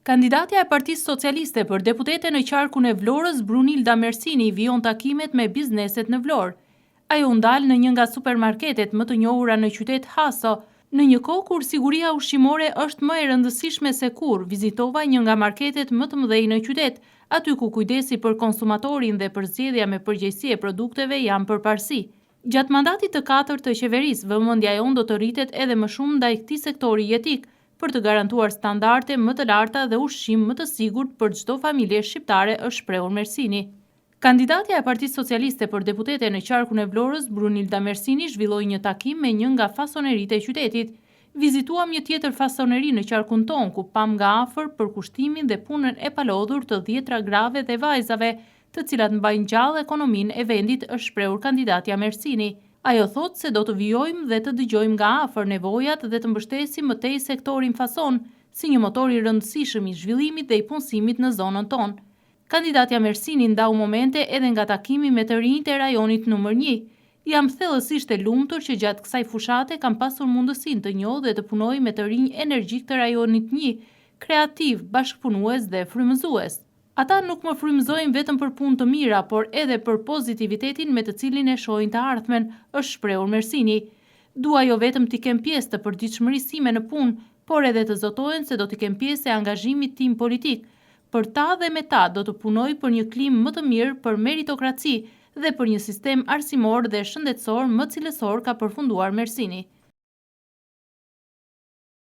Kandidatja e Partisë Socialiste për deputete në qarkun e Vlorës, Brunilda Mersini, vijon takimet me bizneset në Vlorë. Ajo ndal në një nga supermarketet më të njohura në qytet Haso, në një kohë kur siguria ushqimore është më e rëndësishme se kur, vizitova një nga marketet më të mëdhej në qytet, aty ku kujdesi për konsumatorin dhe përzgjedhja me përgjegjësi e produkteve janë përparësi. Gjatë mandatit të 4 të qeverisë, vëmendja jon do të rritet edhe më shumë ndaj këtij sektori jetik, për të garantuar standarde më të larta dhe ushqim më të sigurt për çdo familje shqiptare, është shprehur Mersini. Kandidatja e Partisë Socialiste për deputete në qarkun e Vlorës, Brunilda Mersini, zhvilloi një takim me një nga fasoneritë e qytetit. Vizituam një tjetër fasoneri në qarkun ton, ku pam nga afër përkushtimin dhe punën e palodhur të 10 grave dhe vajzave, të cilat mbajnë gjallë ekonominë e vendit, është shprehur kandidatja Mersini. Ajo thot se do të vijojmë dhe të dëgjojmë nga afër nevojat dhe të mbështesim më tej sektorin fason, si një motor i rëndësishëm i zhvillimit dhe i punësimit në zonën tonë. Kandidatja Mersini ndau momente edhe nga takimi me të rinjtë e rajonit numër 1. Jam thellësisht e lumtur që gjatë kësaj fushate kam pasur mundësinë të njoh dhe të punoj me të rinj energjik të rajonit 1, kreativ, bashkëpunues dhe frymëzues. Ata nuk më frymëzojnë vetëm për punë të mira, por edhe për pozitivitetin me të cilin e shohin të ardhmen, është shprehur Mersini. Dua jo vetëm t'i kem pjesë të përditshmërisë ime në punë, por edhe të zotohen se do t'i kem pjesë e angazhimit tim politik. Për ta dhe me ta do të punoj për një klimë më të mirë, për meritokraci dhe për një sistem arsimor dhe shëndetësor më cilësor, ka përfunduar Mersini.